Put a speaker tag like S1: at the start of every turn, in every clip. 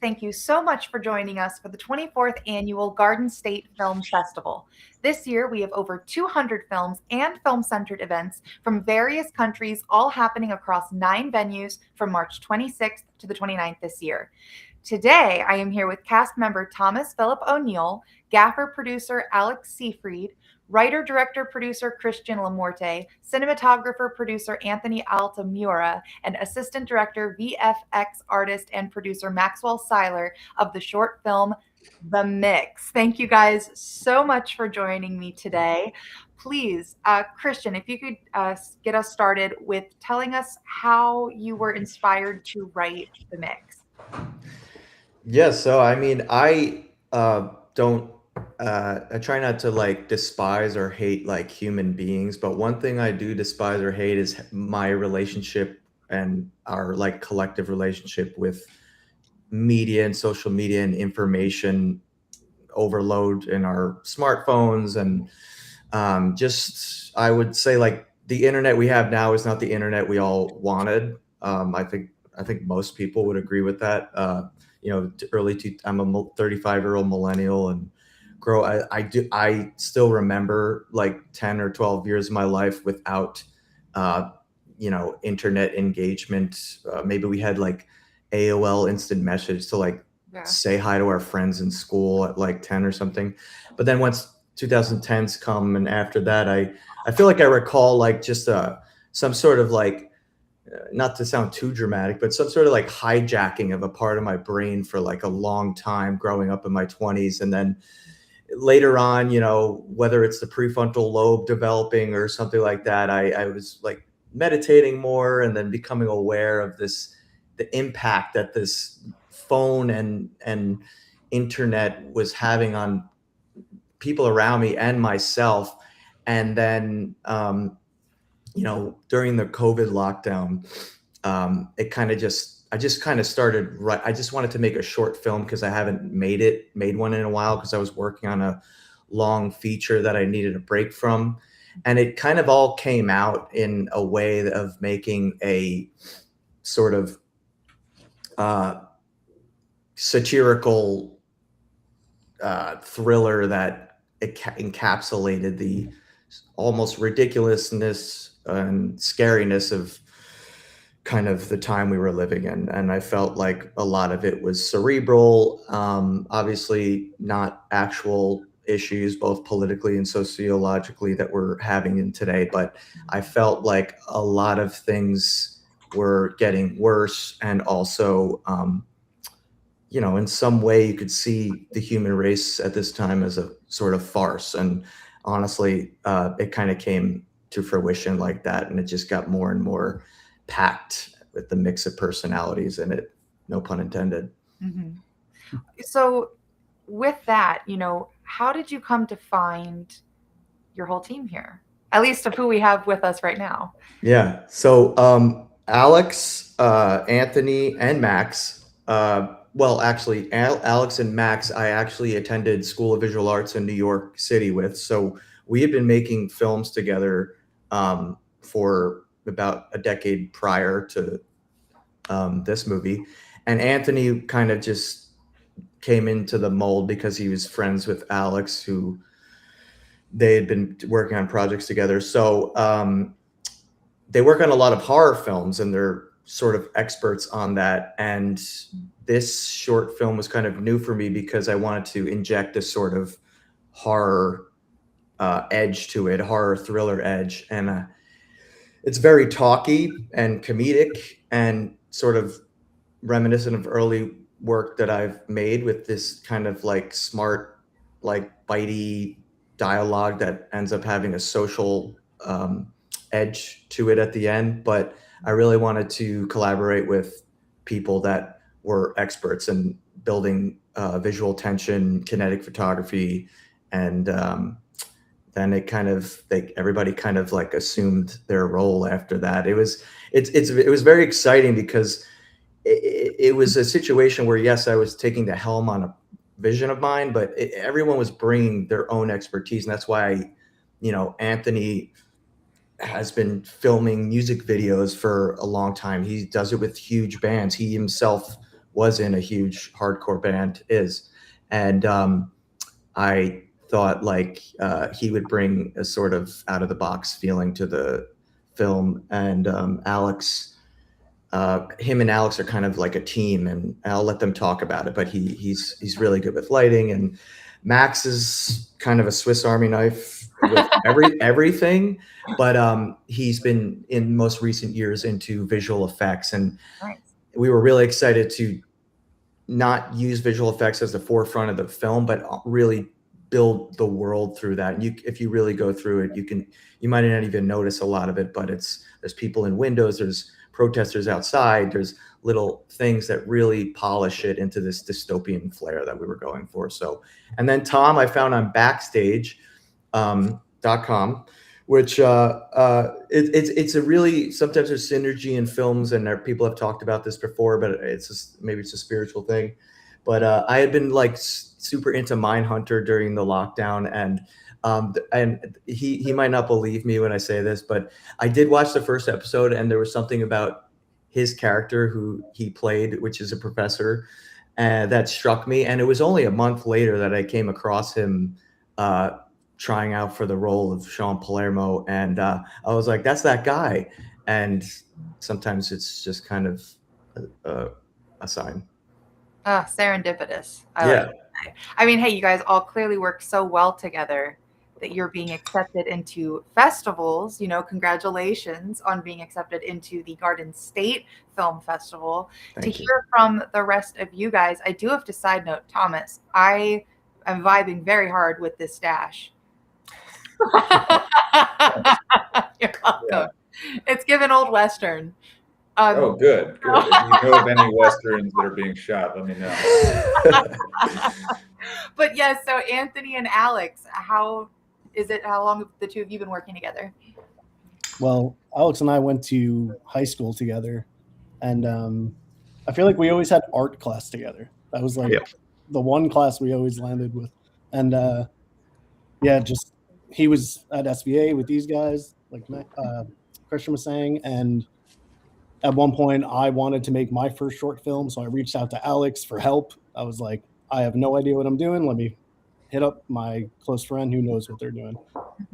S1: thank you so much for joining us for the 24th Annual Garden State Film Festival. This year, we have over 200 films and film-centered events from various countries, all happening across 9 venues from March 26th to the 29th this year. Today, I am here with cast member Thomas Philip O'Neill, gaffer producer Alex Seafried, writer, director, producer Christian Lamorte, cinematographer, producer Anthony Altamura, and assistant director, VFX artist, and producer Maxwell Seiler of the short film The Mix. Thank you guys so much for joining me today. Please, Christian, if you could get us started with telling us how you were inspired to write The Mix.
S2: Yeah, so I mean, don't I try not to like despise or hate like human beings, but one thing I do despise or hate is my relationship and our like collective relationship with media and social media and information overload in our smartphones and just I would say like the internet we have now is not the internet we all wanted. I think most people would agree with that. I'm a 35-year-old millennial and I still remember like 10 or 12 years of my life without internet engagement. Maybe we had like AOL instant message to like
S1: Yeah.
S2: say hi to our friends in school at like 10 or something. But then once 2010s come and after that, I feel like I recall like just some sort of like not to sound too dramatic, but some sort of like hijacking of a part of my brain for like a long time growing up in my 20s. And then later on, whether it's the prefrontal lobe developing or something like that, I was like meditating more and then becoming aware of the impact that this phone and internet was having on people around me and myself. And then, during the COVID lockdown, I just kind of started, right. I just wanted to make a short film because I haven't made one in a while because I was working on a long feature that I needed a break from. And it kind of all came out in a way of making a sort of uh, satirical thriller that encapsulated the almost ridiculousness and scariness of kind of the time we were living in. And I felt like a lot of it was cerebral, obviously not actual issues, both politically and sociologically, that we're having in today. But I felt like a lot of things were getting worse. And also, in some way, you could see the human race at this time as a sort of farce. And honestly, it kind of came to fruition like that. And it just got more and more packed with the mix of personalities in it. No pun intended.
S1: Mhm. So, with that, how did you come to find your whole team here? At least of who we have with us right now.
S2: Yeah. So Alex, Anthony, and Max. Well, actually, Alex and Max, I actually attended School of Visual Arts in New York City with. So we had been making films together for about a decade prior to this movie. And Anthony kind of just came into the mold because he was friends with Alex, who they had been working on projects together. So they work on a lot of horror films and they're sort of experts on that. And this short film was kind of new for me because I wanted to inject a sort of horror edge to it, horror thriller edge. And it's very talky and comedic and sort of reminiscent of early work that I've made with this kind of like smart, like bitey dialogue that ends up having a social edge to it at the end. But I really wanted to collaborate with people that were experts in building visual tension, kinetic photography, and then everybody kind of like assumed their role after that. It was very exciting because it was a situation where, yes, I was taking the helm on a vision of mine, but everyone was bringing their own expertise. And that's why, Anthony has been filming music videos for a long time. He does it with huge bands. He himself was in a huge hardcore band is. And I thought like he would bring a sort of out of the box feeling to the film. And Alex, him and Alex are kind of like a team, and I'll let them talk about it. But he's really good with lighting, and Max is kind of a Swiss Army knife with everything. But he's been in most recent years into visual effects, and
S1: Nice.
S2: we were really excited to not use visual effects as the forefront of the film, but really build the world through that. And if you really go through it, you might not even notice a lot of it, but there's people in windows, there's protesters outside, there's little things that really polish it into this dystopian flair that we were going for. So, and then Tom, I found on backstage.com, which it's a really, sometimes there's synergy in films, and people have talked about this before, but maybe it's a spiritual thing. But I had been like super into Mindhunter during the lockdown, and he might not believe me when I say this, but I did watch the first episode, and there was something about his character who he played, which is a professor, that struck me. And it was only a month later that I came across him trying out for the role of Sean Palermo, and I was like, that's that guy. And sometimes it's just kind of a sign.
S1: Serendipitous. I
S2: Yeah.
S1: like that. I mean, hey, you guys all clearly work so well together that you're being accepted into festivals. Congratulations on being accepted into the Garden State Film Festival.
S2: Thank you.
S1: Hear from the rest of you guys, I do have to side note, Thomas, I am vibing very hard with this stash. You're welcome. Yeah. It's given Old Western.
S3: Oh, good. If you know of any Westerns that are being shot, let me know.
S1: But yes, so Anthony and Alex, how long have the two of you been working together?
S4: Well, Alex and I went to high school together, and I feel like we always had art class together. That was like the one class we always landed with. And just he was at SVA with these guys, like Christian was saying, and at one point I wanted to make my first short film, so I reached out to Alex for help. I was like, I have no idea what I'm doing. Let me hit up my close friend who knows what they're doing.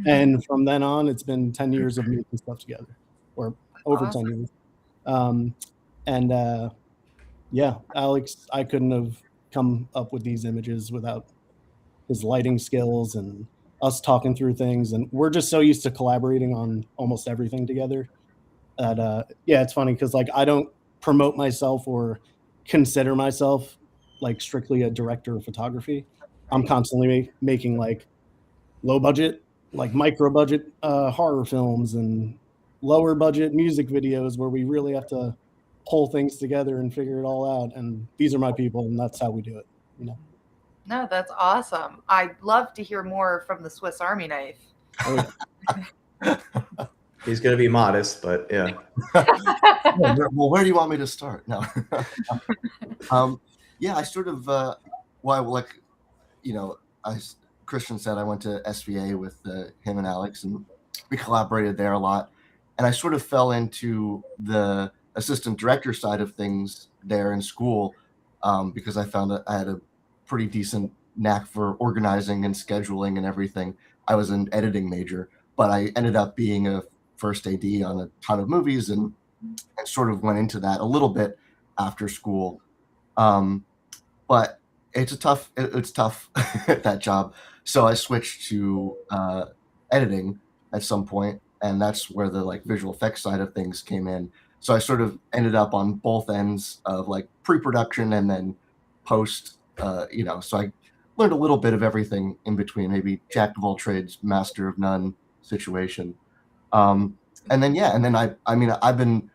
S4: And from then on, it's been 10 years of making stuff together, or over awesome. 10 years. Alex, I couldn't have come up with these images without his lighting skills and us talking through things. And we're just so used to collaborating on almost everything together that, it's funny because like I don't promote myself or consider myself like strictly a director of photography. I'm constantly making like low budget, like micro budget horror films and lower budget music videos where we really have to pull things together and figure it all out. And these are my people, and that's how we do it.
S1: No, that's awesome. I'd love to hear more from the Swiss Army knife.
S4: Oh,
S2: yeah. He's going to be modest, but yeah.
S5: Well, where do you want me to start? No. I sort of, Christian said I went to SVA with him and Alex, and we collaborated there a lot. And I sort of fell into the assistant director side of things there in school because I found that I had a pretty decent knack for organizing and scheduling and everything. I was an editing major, but I ended up being a first AD on a ton of movies and sort of went into that a little bit after school. But it's tough that job. So I switched to editing at some point, and that's where the like visual effects side of things came in. So I sort of ended up on both ends of like pre-production and then post, so I learned a little bit of everything in between, maybe jack of all trades, master of none situation. And then I've been,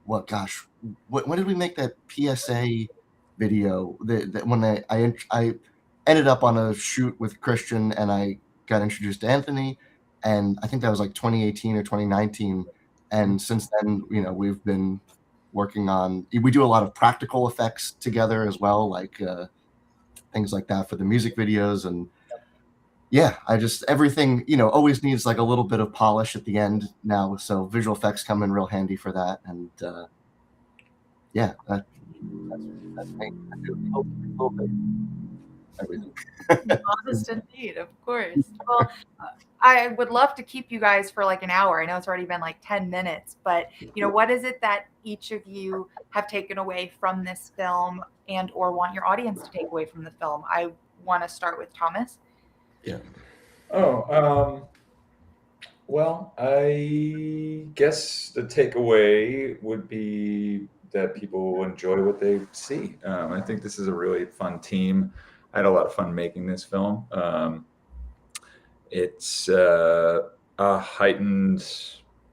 S5: when did we make that PSA video? When I ended up on a shoot with Christian and I got introduced to Anthony, and I think that was like 2018 or 2019. And since then, we've been working on, we do a lot of practical effects together as well, like things like that for the music videos. And everything, always needs like a little bit of polish at the end now. So visual effects come in real handy for that. And yeah, that's me. I do hope a little bit everything.
S1: Honest indeed, of course. Well, I would love to keep you guys for like an hour. I know it's already been like 10 minutes, but what is it that each of you have taken away from this film and or want your audience to take away from the film? I want to start with Thomas.
S2: Yeah.
S3: Oh, well, I guess the takeaway would be that people will enjoy what they see. I think this is a really fun team. I had a lot of fun making this film. It's a heightened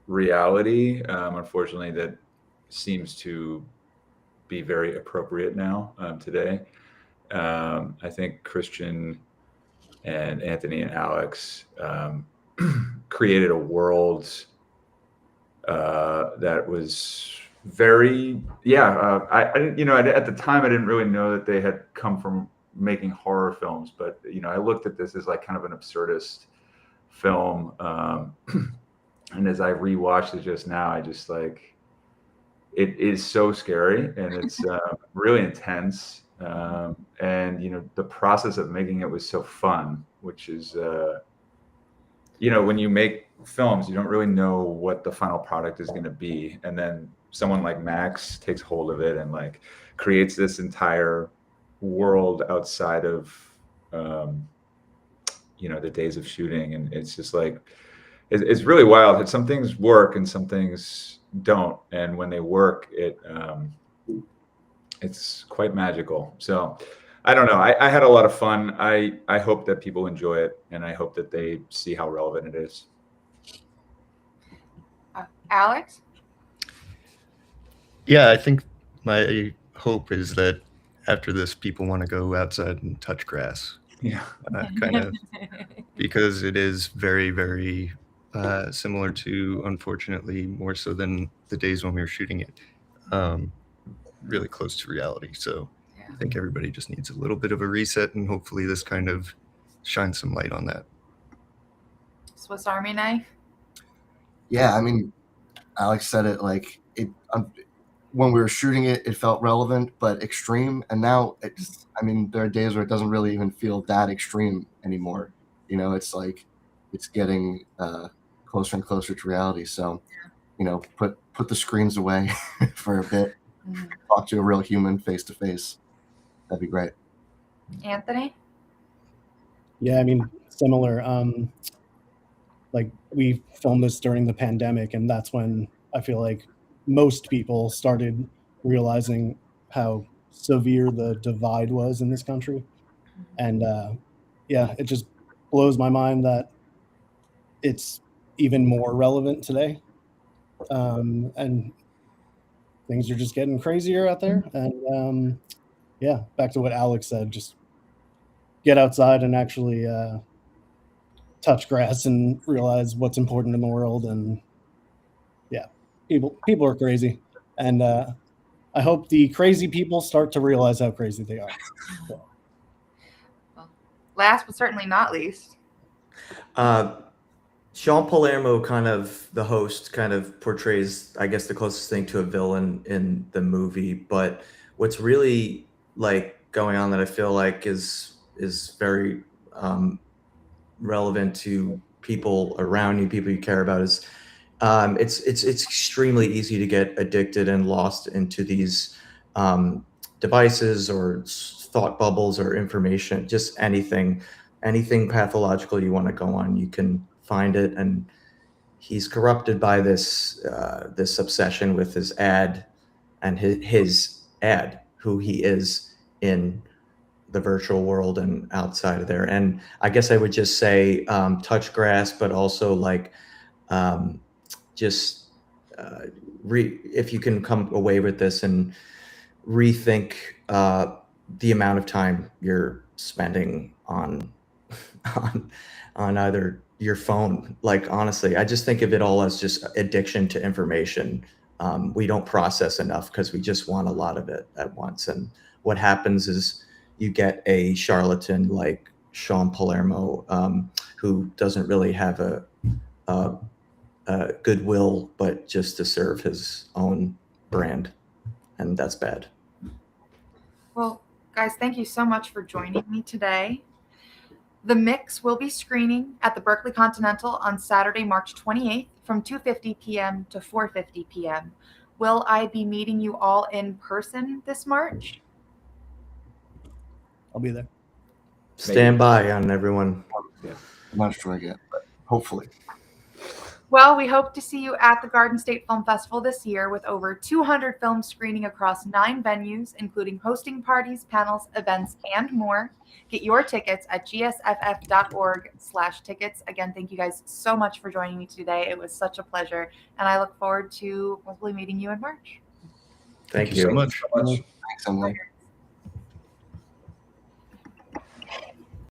S3: reality, unfortunately, that seems to be very appropriate now today. I think Christian and Anthony and Alex created a world that was very, I didn't, at the time I didn't really know that they had come from making horror films, but I looked at this as like kind of an absurdist film, and as I rewatched it just now, I just like, it is so scary and it's really intense, and the process of making it was so fun, which is when you make films, you don't really know what the final product is going to be, and then someone like Max takes hold of it and like creates this entire world outside of the days of shooting, and it's just like it's really wild. Some things work and some things don't, and when they work, it's quite magical. So I don't know. I had a lot of fun. I hope that people enjoy it, and I hope that they see how relevant it is.
S1: Alex?
S6: Yeah, I think my hope is that after this, people want to go outside and touch grass.
S3: Yeah.
S6: Kind of, because it is very, very similar to, unfortunately, more so than the days when we were shooting it, really close to reality. So I think everybody just needs a little bit of a reset, and hopefully this kind of shines some light on that.
S1: Swiss Army knife?
S5: Yeah, I mean, Alex said it like when we were shooting it, it felt relevant but extreme, and now there are days where it doesn't really even feel that extreme anymore. It's like it's getting closer and closer to reality. So, put the screens away for a bit, talk to a real human face to face. That'd be great.
S1: Anthony?
S4: Yeah, I mean, similar. Like we filmed this during the pandemic, and that's when I feel like most people started realizing how severe the divide was in this country. And it just blows my mind that it's even more relevant today. And things are just getting crazier out there. And back to what Alex said, just get outside and actually touch grass and realize what's important in the world. And people are crazy, and I hope the crazy people start to realize how crazy they are. So.
S1: Well, last but certainly not least,
S2: Sean Palermo, kind of the host, kind of portrays, I guess, the closest thing to a villain in the movie. But what's really like going on that I feel like is very relevant to people around you, people you care about, is it's extremely easy to get addicted and lost into these devices or thought bubbles or information, just anything pathological you want to go on, you can find it. And he's corrupted by this obsession with his ad and his ad, who he is in the virtual world and outside of there. And I guess I would just say touch grass, but also like if you can come away with this and rethink the amount of time you're spending on either your phone. Like, honestly, I just think of it all as just addiction to information. We don't process enough because we just want a lot of it at once. And what happens is you get a charlatan like Sean Palermo, who doesn't really have a goodwill, but just to serve his own brand. and that's bad.
S1: Well, guys, thank you so much for joining me today. The Mix will be screening at the Berkeley Continental on Saturday, March 28th from 2:50 p.m. to 4:50 p.m. Will I be meeting you all in person this March?
S4: I'll be there.
S2: Stand by on everyone.
S5: I'm not sure yet, but hopefully.
S1: Well, we hope to see you at the Garden State Film Festival this year with over 200 films screening across 9 venues, including hosting parties, panels, events, and more. Get your tickets at gsff.org/tickets. Again, thank you guys so much for joining me today. It was such a pleasure, and I look forward to hopefully meeting you in March.
S2: Thank
S6: you so much.
S5: Thanks, Emily.